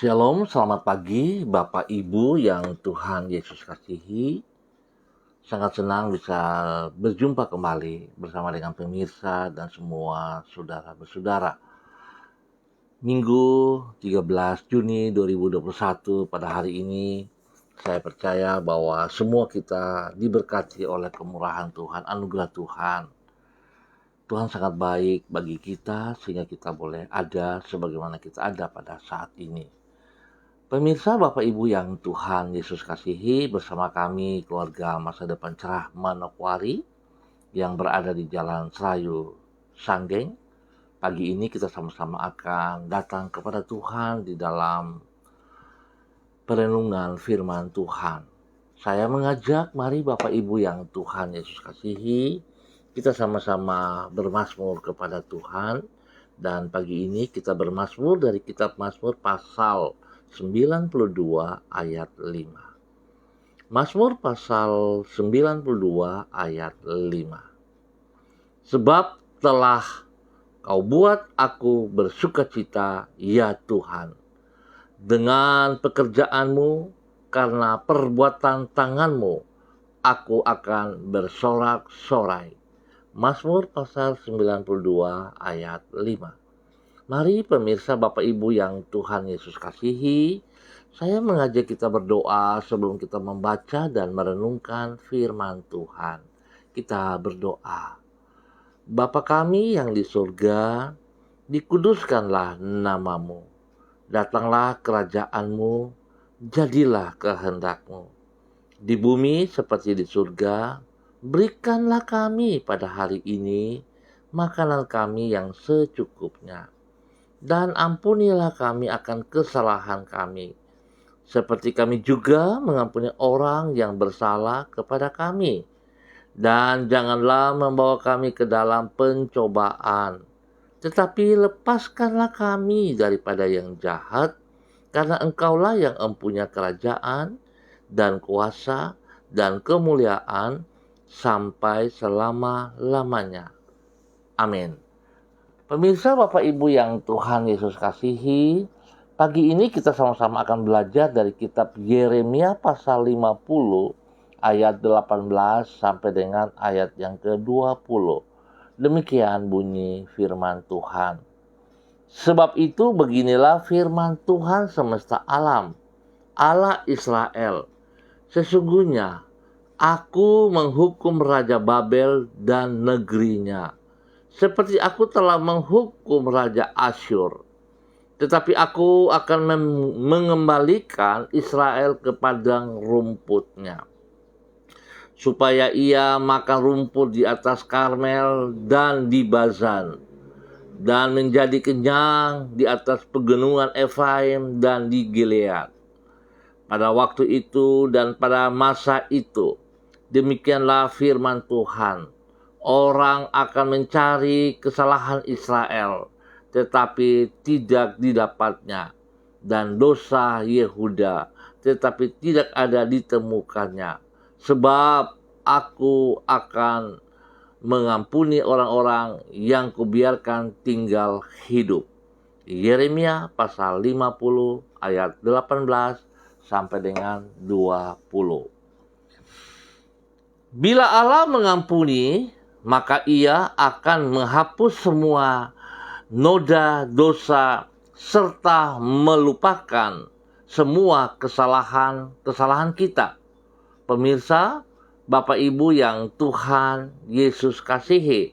Shalom, selamat pagi Bapak Ibu yang Tuhan Yesus kasihi. Sangat senang bisa berjumpa kembali bersama dengan pemirsa dan semua saudara bersaudara. Minggu 13 Juni 2021 pada hari ini, saya percaya bahwa semua kita diberkati oleh kemurahan Tuhan, anugerah Tuhan. Tuhan sangat baik bagi kita sehingga kita boleh ada sebagaimana kita ada pada saat ini. Pemirsa Bapak Ibu yang Tuhan Yesus kasihi, bersama kami keluarga Masa Depan Cerah Manokwari yang berada di Jalan Serayu Sanggeng. Pagi ini kita sama-sama akan datang kepada Tuhan di dalam perenungan firman Tuhan. Saya mengajak mari Bapak Ibu yang Tuhan Yesus kasihi, kita sama-sama bermazmur kepada Tuhan. Dan pagi ini kita bermazmur dari kitab Mazmur pasal 92 ayat 5. Mazmur pasal 92 ayat 5. Sebab telah Kau buat aku bersukacita, ya Tuhan, dengan pekerjaanmu, karena perbuatan tanganmu, aku akan bersorak-sorai. Mazmur pasal 92 ayat 5. Mari pemirsa Bapak Ibu yang Tuhan Yesus kasihi, saya mengajak kita berdoa sebelum kita membaca dan merenungkan firman Tuhan. Kita berdoa. Bapa kami yang di surga, dikuduskanlah namamu. Datanglah kerajaanmu, jadilah kehendakmu. Di bumi seperti di surga, berikanlah kami pada hari ini makanan kami yang secukupnya. Dan ampunilah kami akan kesalahan kami, seperti kami juga mengampuni orang yang bersalah kepada kami. Dan janganlah membawa kami ke dalam pencobaan, tetapi lepaskanlah kami daripada yang jahat, karena Engkaulah yang empunya kerajaan dan kuasa dan kemuliaan sampai selama-lamanya. Amin. Pemirsa Bapak Ibu yang Tuhan Yesus kasihi, pagi ini kita sama-sama akan belajar dari kitab Yeremia pasal 50 ayat 18 sampai dengan ayat yang ke-20. Demikian bunyi firman Tuhan. Sebab itu beginilah firman Tuhan semesta alam, Allah Israel. Sesungguhnya aku menghukum Raja Babel dan negerinya, seperti aku telah menghukum Raja Asyur. Tetapi aku akan mengembalikan Israel ke padang rumputnya, supaya ia makan rumput di atas Karmel dan di Bazan, dan menjadi kenyang di atas pegunungan Efraim dan di Gilead. Pada waktu itu dan pada masa itu, demikianlah firman Tuhan. Orang akan mencari kesalahan Israel, tetapi tidak didapatnya, dan dosa Yehuda, tetapi tidak ada ditemukannya. Sebab aku akan mengampuni orang-orang yang kubiarkan tinggal hidup. Yeremia pasal 50 ayat 18 sampai dengan 20. Bila Allah mengampuni, maka ia akan menghapus semua noda dosa serta melupakan semua kesalahan kita. Pemirsa, Bapak Ibu yang Tuhan Yesus kasihi,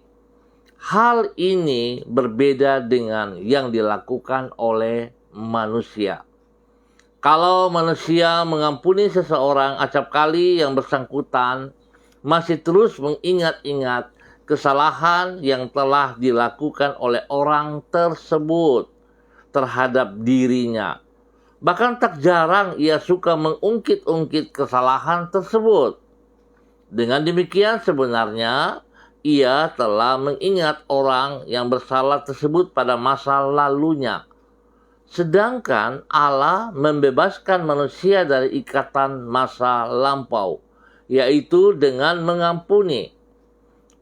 hal ini berbeda dengan yang dilakukan oleh manusia. Kalau manusia mengampuni seseorang acap kali yang bersangkutan masih terus mengingat-ingat kesalahan yang telah dilakukan oleh orang tersebut terhadap dirinya. Bahkan tak jarang ia suka mengungkit-ungkit kesalahan tersebut. Dengan demikian sebenarnya ia telah mengingat orang yang bersalah tersebut pada masa lalunya. Sedangkan Allah membebaskan manusia dari ikatan masa lampau, yaitu dengan mengampuni,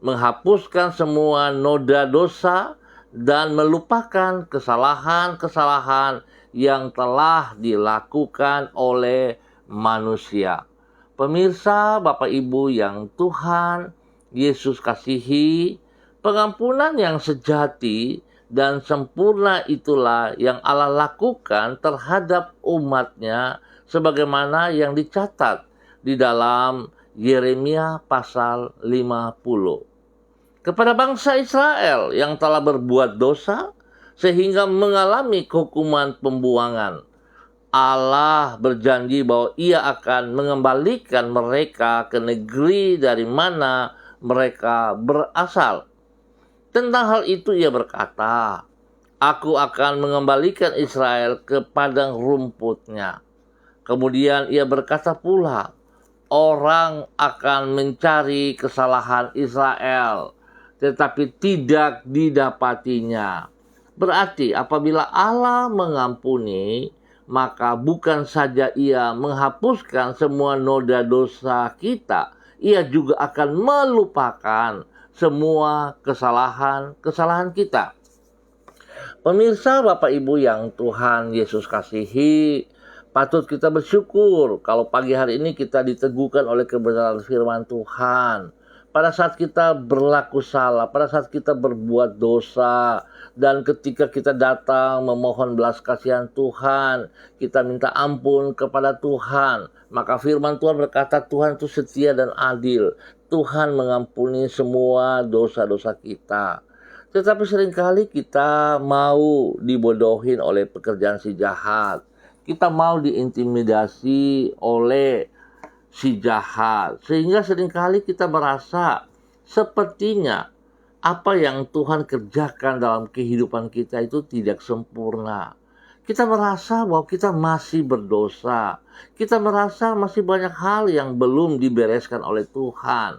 menghapuskan semua noda dosa, dan melupakan kesalahan-kesalahan yang telah dilakukan oleh manusia. Pemirsa, Bapak Ibu yang Tuhan Yesus kasihi, pengampunan yang sejati dan sempurna itulah yang Allah lakukan terhadap umat-Nya sebagaimana yang dicatat di dalam Yeremia pasal 50. Kepada bangsa Israel yang telah berbuat dosa sehingga mengalami hukuman pembuangan, Allah berjanji bahwa Ia akan mengembalikan mereka ke negeri dari mana mereka berasal. Tentang hal itu Ia berkata, Aku akan mengembalikan Israel ke padang rumputnya. Kemudian Ia berkata pula, orang akan mencari kesalahan Israel, tetapi tidak didapatinya. Berarti apabila Allah mengampuni, maka bukan saja Ia menghapuskan semua noda dosa kita, Ia juga akan melupakan semua kesalahan kita. Pemirsa, Bapak Ibu yang Tuhan Yesus kasihi, patut kita bersyukur kalau pagi hari ini kita diteguhkan oleh kebenaran firman Tuhan. Pada saat kita berlaku salah, pada saat kita berbuat dosa, dan ketika kita datang memohon belas kasihan Tuhan, kita minta ampun kepada Tuhan, maka firman Tuhan berkata Tuhan itu setia dan adil. Tuhan mengampuni semua dosa-dosa kita. Tetapi seringkali kita mau dibodohin oleh pekerjaan si jahat. Kita mau diintimidasi oleh si jahat. Sehingga seringkali kita merasa sepertinya apa yang Tuhan kerjakan dalam kehidupan kita itu tidak sempurna. Kita merasa bahwa kita masih berdosa. Kita merasa masih banyak hal yang belum dibereskan oleh Tuhan.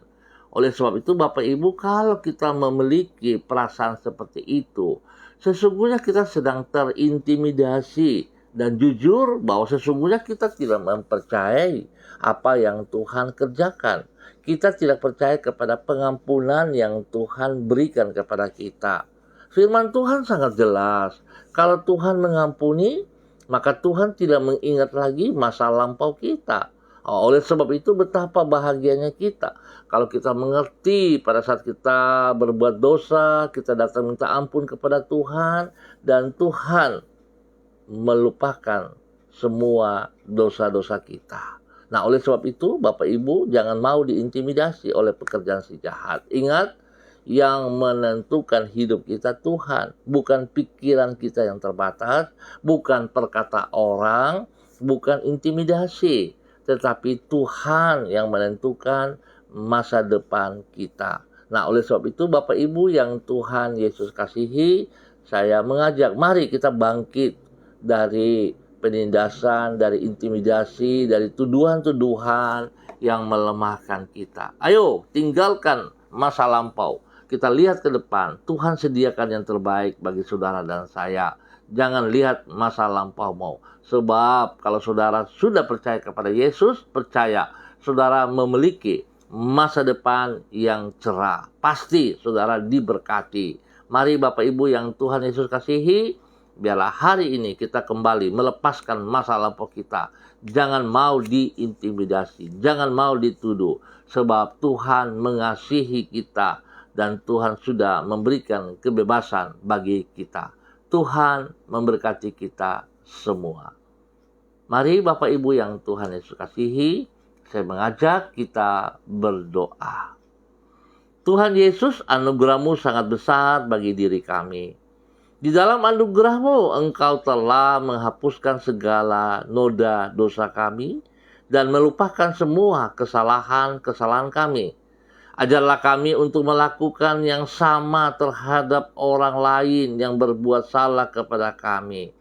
Oleh sebab itu Bapak Ibu, kalau kita memiliki perasaan seperti itu, sesungguhnya kita sedang terintimidasi. Dan jujur bahwa sesungguhnya kita tidak mempercayai apa yang Tuhan kerjakan. Kita tidak percaya kepada pengampunan yang Tuhan berikan kepada kita. Firman Tuhan sangat jelas. Kalau Tuhan mengampuni, maka Tuhan tidak mengingat lagi masa lampau kita. Oleh sebab itu betapa bahagianya kita kalau kita mengerti pada saat kita berbuat dosa, kita datang minta ampun kepada Tuhan, dan Tuhan melupakan semua dosa-dosa kita. Nah, oleh sebab itu Bapak Ibu jangan mau diintimidasi oleh pekerjaan si jahat. Ingat, yang menentukan hidup kita Tuhan, bukan pikiran kita yang terbatas, bukan perkata orang, bukan intimidasi, tetapi Tuhan yang menentukan masa depan kita. Nah, oleh sebab itu Bapak Ibu yang Tuhan Yesus kasihi, saya mengajak mari kita bangkit dari penindasan, dari intimidasi, dari tuduhan-tuduhan yang melemahkan kita. Ayo, tinggalkan masa lampau. Kita lihat ke depan. Tuhan sediakan yang terbaik bagi saudara dan saya. Jangan lihat masa lampau mau. Sebab kalau saudara sudah percaya kepada Yesus, percaya saudara memiliki masa depan yang cerah. Pasti saudara diberkati. Mari Bapak Ibu yang Tuhan Yesus kasihi, biarlah hari ini kita kembali melepaskan masa lampau kita. Jangan mau diintimidasi, jangan mau dituduh. Sebab Tuhan mengasihi kita dan Tuhan sudah memberikan kebebasan bagi kita. Tuhan memberkati kita semua. Mari Bapak Ibu yang Tuhan Yesus kasihi, saya mengajak kita berdoa. Tuhan Yesus, anugerah-Mu sangat besar bagi diri kami. Di dalam anugerah-Mu, Engkau telah menghapuskan segala noda dosa kami dan melupakan semua kesalahan-kesalahan kami. Ajarlah kami untuk melakukan yang sama terhadap orang lain yang berbuat salah kepada kami.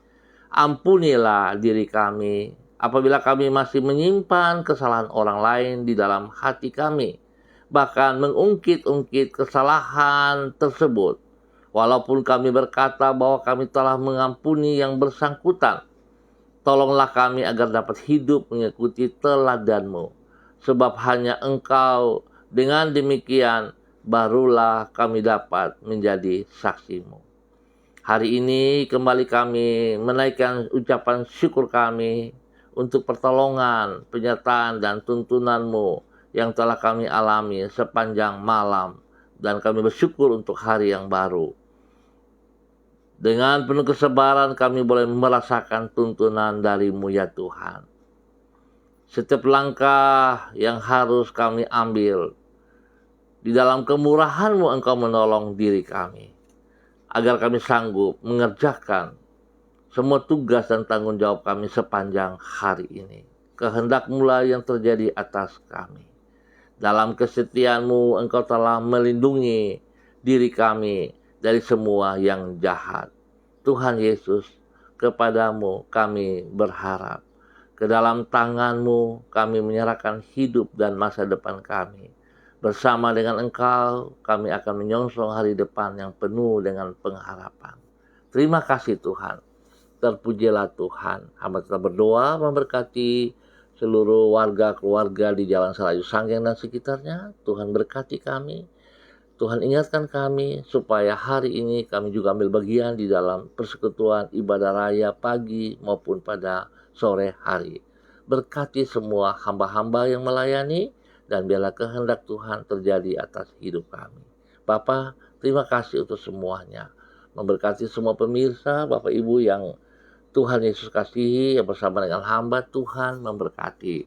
Ampunilah diri kami apabila kami masih menyimpan kesalahan orang lain di dalam hati kami, bahkan mengungkit-ungkit kesalahan tersebut. Walaupun kami berkata bahwa kami telah mengampuni yang bersangkutan, tolonglah kami agar dapat hidup mengikuti teladan-Mu. Sebab hanya Engkau dengan demikian barulah kami dapat menjadi saksi-Mu. Hari ini kembali kami menaikkan ucapan syukur kami untuk pertolongan, penyertaan, dan tuntunan-Mu yang telah kami alami sepanjang malam. Dan kami bersyukur untuk hari yang baru. Dengan penuh kesabaran kami boleh merasakan tuntunan dari-Mu ya Tuhan. Setiap langkah yang harus kami ambil, di dalam kemurahan-Mu Engkau menolong diri kami, agar kami sanggup mengerjakan semua tugas dan tanggung jawab kami sepanjang hari ini. Kehendak-Mu lah yang terjadi atas kami. Dalam kesetiaan-Mu Engkau telah melindungi diri kami dari semua yang jahat. Tuhan Yesus, kepadamu kami berharap. Ke dalam tangan-Mu kami menyerahkan hidup dan masa depan kami. Bersama dengan Engkau, kami akan menyongsong hari depan yang penuh dengan pengharapan. Terima kasih Tuhan. Terpujilah Tuhan. Hamba telah berdoa memberkati seluruh warga keluarga di Jalan Selayu Sanggeng dan sekitarnya. Tuhan berkati kami. Tuhan ingatkan kami supaya hari ini kami juga ambil bagian di dalam persekutuan ibadah raya pagi maupun pada sore hari. Berkati semua hamba-hamba yang melayani, dan biarlah kehendak Tuhan terjadi atas hidup kami. Bapa, terima kasih untuk semuanya. Memberkati semua pemirsa, Bapak Ibu yang Tuhan Yesus kasihi, yang bersama dengan hamba Tuhan memberkati.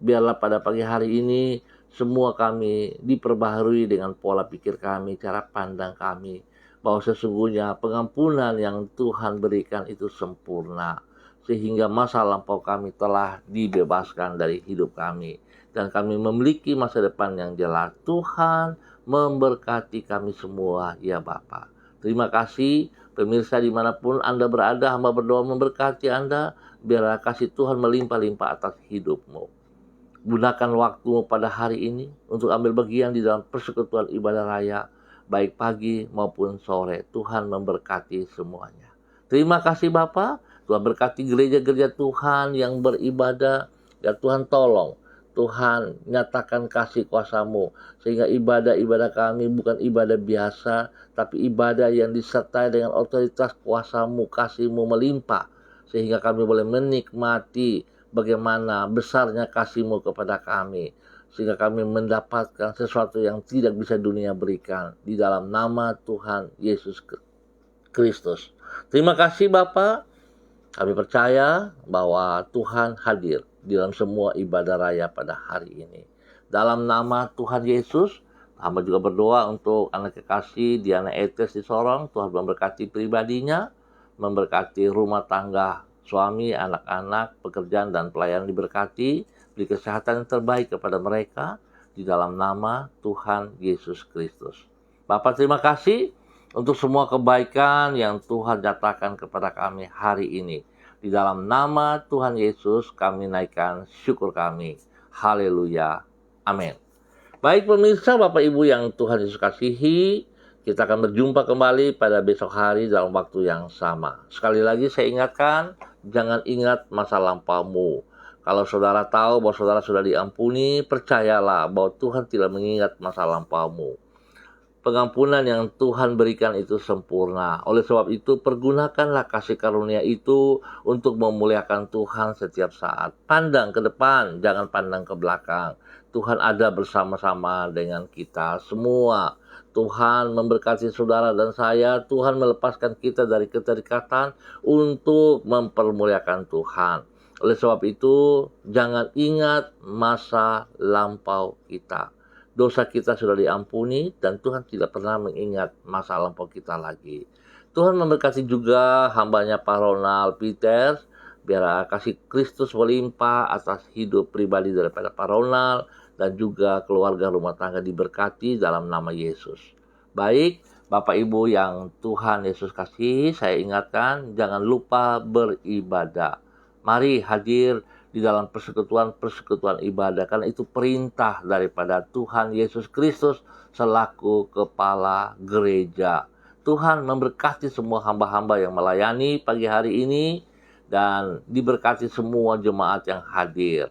Biarlah pada pagi hari ini semua kami diperbaharui dengan pola pikir kami, cara pandang kami, bahwa sesungguhnya pengampunan yang Tuhan berikan itu sempurna, sehingga masa lampau kami telah dibebaskan dari hidup kami, dan kami memiliki masa depan yang jelas. Tuhan memberkati kami semua, ya Bapa. Terima kasih pemirsa dimanapun Anda berada, hamba berdoa memberkati Anda. Biarlah kasih Tuhan melimpah-limpah atas hidupmu. Gunakan waktu pada hari ini untuk ambil bagian di dalam persekutuan ibadah raya, baik pagi maupun sore. Tuhan memberkati semuanya. Terima kasih Bapa. Tuhan berkati gereja-gereja Tuhan yang beribadah. Ya Tuhan tolong, Tuhan nyatakan kasih kuasa-Mu, sehingga ibadah-ibadah kami bukan ibadah biasa, tapi ibadah yang disertai dengan otoritas kuasa-Mu, kasih-Mu melimpah, sehingga kami boleh menikmati bagaimana besarnya kasih-Mu kepada kami, sehingga kami mendapatkan sesuatu yang tidak bisa dunia berikan, di dalam nama Tuhan Yesus Kristus. Terima kasih Bapa. Kami percaya bahwa Tuhan hadir di dalam semua ibadah raya pada hari ini. Dalam nama Tuhan Yesus, hamba juga berdoa untuk anak kekasih Diana Etes di Sorong. Tuhan memberkati pribadinya, memberkati rumah tangga suami, anak-anak, pekerjaan, dan pelayan diberkati. Beri kesehatan yang terbaik kepada mereka di dalam nama Tuhan Yesus Kristus. Bapak terima kasih untuk semua kebaikan yang Tuhan nyatakan kepada kami hari ini. Di dalam nama Tuhan Yesus kami naikkan syukur kami. Haleluya. Amin. Baik pemirsa, Bapak Ibu yang Tuhan Yesus kasihi, kita akan berjumpa kembali pada besok hari dalam waktu yang sama. Sekali lagi saya ingatkan, jangan ingat masa lampaumu. Kalau saudara tahu bahwa saudara sudah diampuni, percayalah bahwa Tuhan tidak mengingat masa lampaumu. Pengampunan yang Tuhan berikan itu sempurna. Oleh sebab itu, pergunakanlah kasih karunia itu untuk memuliakan Tuhan setiap saat. Pandang ke depan, jangan pandang ke belakang. Tuhan ada bersama-sama dengan kita semua. Tuhan memberkati saudara dan saya. Tuhan melepaskan kita dari keterikatan untuk mempermuliakan Tuhan. Oleh sebab itu, jangan ingat masa lampau kita. Dosa kita sudah diampuni dan Tuhan tidak pernah mengingat masa lampau kita lagi. Tuhan memberkati juga hambanya Pak Ronald Peters. Biar kasih Kristus melimpah atas hidup pribadi daripada Pak Ronald dan juga keluarga rumah tangga diberkati dalam nama Yesus. Baik, Bapak Ibu yang Tuhan Yesus kasih, saya ingatkan jangan lupa beribadah. Mari hadir di dalam persekutuan ibadah, karena itu perintah daripada Tuhan Yesus Kristus selaku kepala gereja. Tuhan memberkati semua hamba-hamba yang melayani pagi hari ini dan diberkati semua jemaat yang hadir.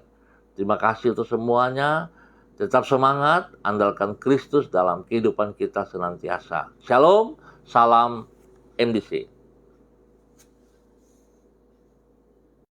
Terima kasih untuk semuanya. Tetap semangat, andalkan Kristus dalam kehidupan kita senantiasa. Shalom, salam MDC.